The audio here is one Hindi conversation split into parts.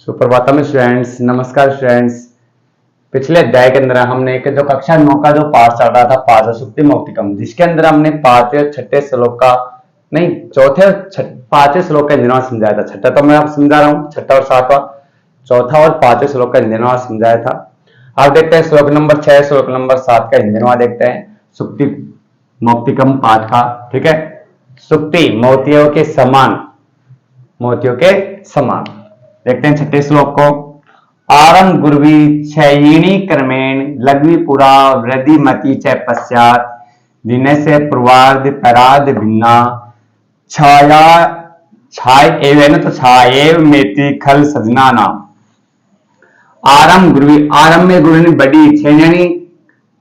सुप्रभातम स्टूडेंट्स, नमस्कार स्टूडेंट्स। पिछले अध्याय के अंदर हमने जो कक्षा 9 का जो पाठ चल रहा था पाद सुक्ति मौक्तिकम, जिसके अंदर हमने पांचवें और छठे श्लोक का नहीं चौथे और पांचवें श्लोक का निर्माण समझाया था। छठा तो मैं आप समझा रहा हूँ, छठा और सातवां, चौथा और पांचवें श्लोक का निर्माण समझाया था। अब देखते हैं श्लोक नंबर 6 श्लोक नंबर 7 का निर्माण देखते हैं सुक्ति मौक्तिकम पाठ का। ठीक है, सुक्ति मोतियों के समान, मोतियों के समान। देखते हैं छठे श्लोक को। आरम गुरवी क्षयिणी क्रमेण लघ्वी पुरा वृद्धि मति च पश्चात दिन से पूर्वार्ध पराध भिन्ना छाया छाय एवं तो छाएव मेति खल सजना नाम। आरम गुरवी, आरम में गुरु बड़ी, छेनी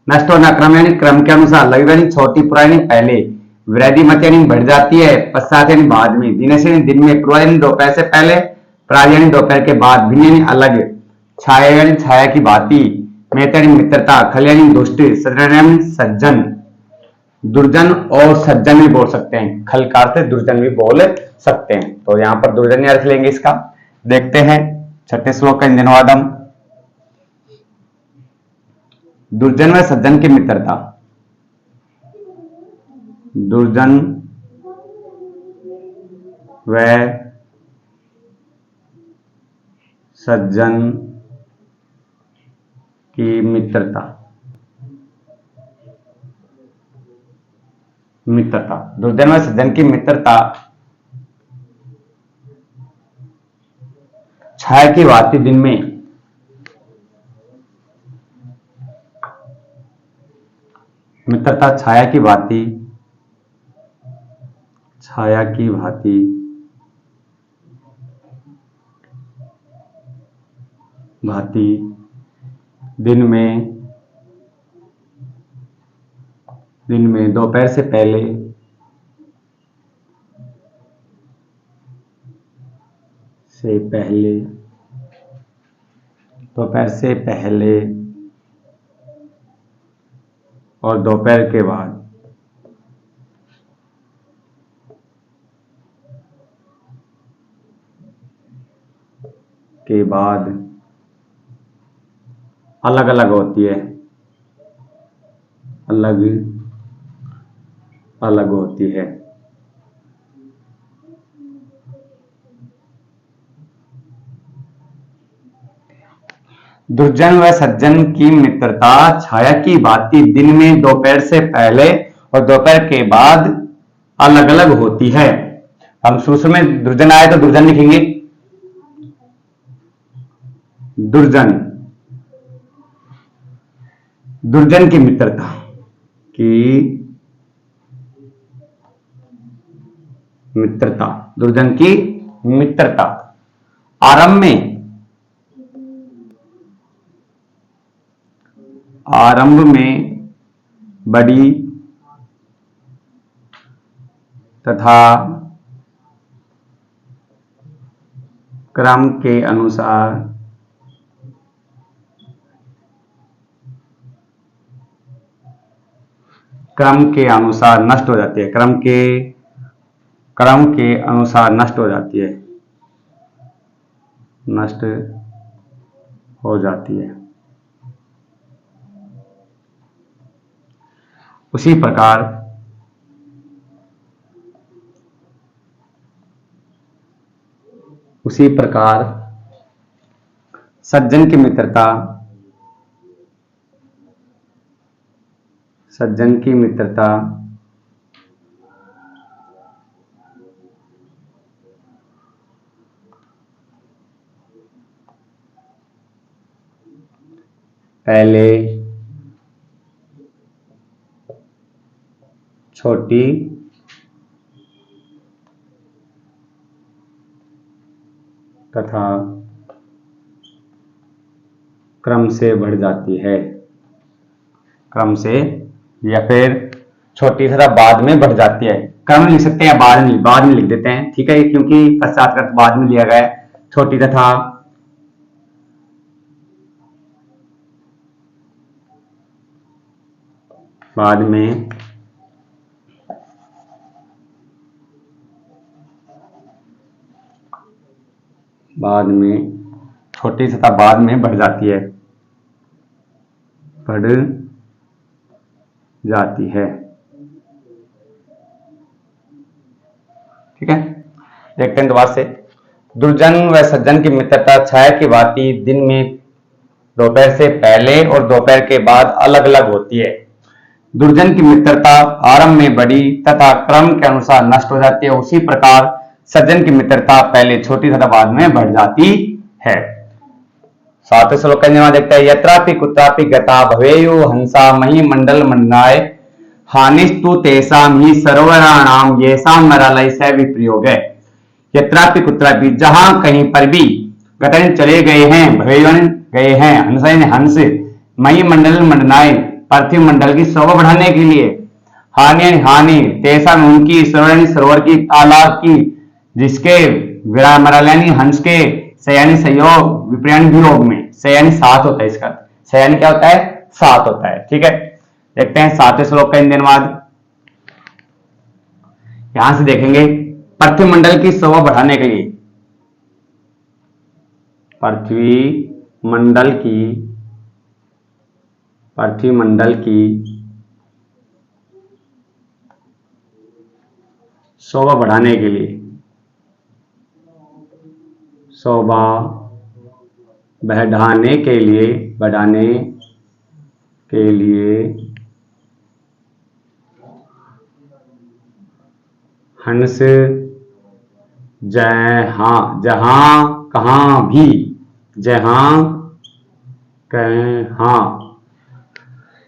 नष्ट होना, क्रम यानी क्रम के अनुसार, लघु यानी छोटी, पुरानी पहले, वृद्धि मत यानी बढ़ जाती है, पश्चात यानी बाद में, दिन से दिन में, पूर्व यानी दोपहर से पहले, प्राग यानी दोपहर के बाद, भिन्न यानी अलग, छाया यानी छाया की भांति, मेत यानी मित्रता, खल यानी दुष्ट, सज्जन यानी सज्जन, दुर्जन और सज्जन भी बोल सकते हैं, खल का अर्थ दुर्जन भी बोल सकते हैं। तो यहां पर दुर्जन अर्थ लेंगे इसका। देखते हैं छठे श्लोक का इंजनवादम। दुर्जन व सज्जन की मित्रता, दुर्जन व सज्जन की मित्रता, मित्रता, दुर्जन व सज्जन की मित्रता छाया की भांति दिन में, मित्रता छाया की भांति, छाया की भांति भांति दिन में दोपहर से पहले, दोपहर से पहले और दोपहर के बाद, अलग अलग होती है, अलग अलग होती है। दुर्जन व सज्जन की मित्रता छाया की भांति दिन में दोपहर से पहले और दोपहर के बाद अलग अलग होती है। हम शुरू में दुर्जन आए तो दुर्जन लिखेंगे, दुर्जन, दुर्जन की मित्रता, दुर्जन की मित्रता आरंभ में बड़ी तथा क्रम के अनुसार नष्ट हो जाती है, क्रम के अनुसार नष्ट हो जाती है, नष्ट हो जाती है। उसी प्रकार सज्जन की मित्रता, पहले छोटी तथा क्रम से बढ़ जाती है, क्रम से या फिर छोटी तथा बाद में बढ़ जाती है। क्रम लिख सकते हैं, बाद में लिख देते हैं, ठीक है, क्योंकि पश्चात का बाद में लिया गया है। छोटी तथा बाद में छोटी तथा बाद में बढ़ जाती है, बढ़ जाती है। ठीक है, देखते हैं दोबारा से। दुर्जन व सज्जन की मित्रता छाया की भांति दिन में दोपहर से पहले और दोपहर के बाद अलग अलग होती है। दुर्जन की मित्रता आरंभ में बड़ी तथा क्रम के अनुसार नष्ट हो जाती है, उसी प्रकार सज्जन की मित्रता पहले छोटी तथा बाद में बढ़ जाती है। 7वें श्लोक का जवाब देखते हैं। यत्रापि कुत्रापि गता भवेयु हंसा मही मंडल मंडनाय हानिस्तु तेषां ही सर्वनाम येषां नरालय से विप्रयोग है। यत्रापि कुत्रापि जहां कहीं पर भी गतन चले गए हैं, भवेयु गए हैं, हंस मही मंडल मंडनाय पार्थिव मंडल की शोभा बढ़ाने के लिए, हानि तेसा उनकी सरोवर की तालाब की, जिसके विरामराल्यानी हंस के सयानी सहयोग विप्रयाण वियोग में, सयानी साथ होता है, इसका सयानी क्या होता है, साथ होता है। ठीक है, देखते हैं 7वें श्लोक का हिंदी अनुवाद। यहां से देखेंगे पृथ्वी मंडल की शोभा बढ़ाने के लिए, पृथ्वी मंडल की शोभा बढ़ाने के लिए, शोभा बढ़ाने के लिए हंस जहां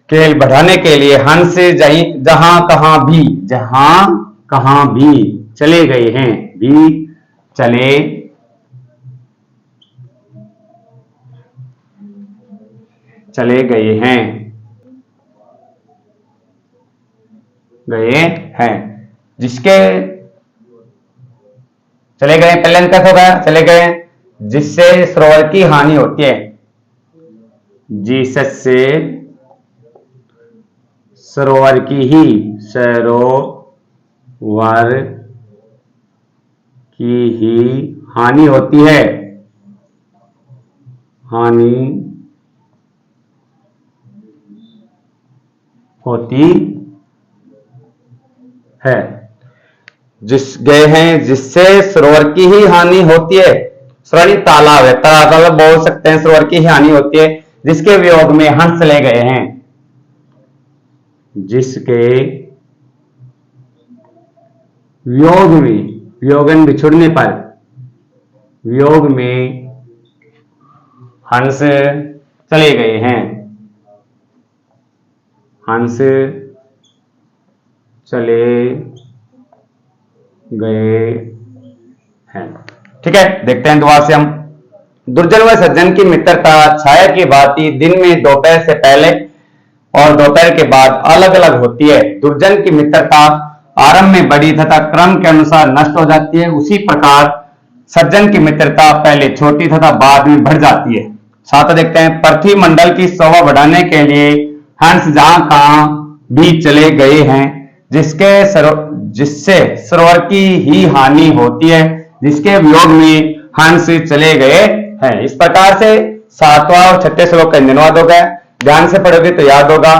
केवल बढ़ाने के लिए हंस जहां कहां भी चले गए हैं, चले गए हैं, जिसके चले गए पहले कैसे होगा, चले गए जिससे सरोवर की हानि होती है, जिससे सरोवर की ही हानि होती है, जिससे सरोवर की ही हानि होती है। सरोवर तालाब है, तालाब बोल सकते हैं, सरोवर की ही हानि होती है, जिसके वियोग में हंस चले गए हैं, जिसके वियोगन बिछुड़ने पर, वियोग में हंस चले गए हैं, हंस चले गए हैं। ठीक है, देखते हैं दोबारा से हम। दुर्जन व सज्जन की मित्रता छाया की भांति दिन में दोपहर से पहले और दोपहर के बाद अलग अलग होती है। दुर्जन की मित्रता आरंभ में बड़ी तथा क्रम के अनुसार नष्ट हो जाती है, उसी प्रकार सज्जन की मित्रता पहले छोटी तथा बाद में बढ़ जाती है। साथ देखते हैं। पृथ्वी मंडल की शोभा बढ़ाने के लिए हंस जहां कहां भी चले गए हैं, जिससे सरोवर की ही हानि होती है, जिसके वियोग में हंस चले गए हैं। इस प्रकार से 7वां और 6ठे श्लोक का अनुवाद हो गया। ध्यान से पढ़ोगे तो याद होगा।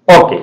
ओके।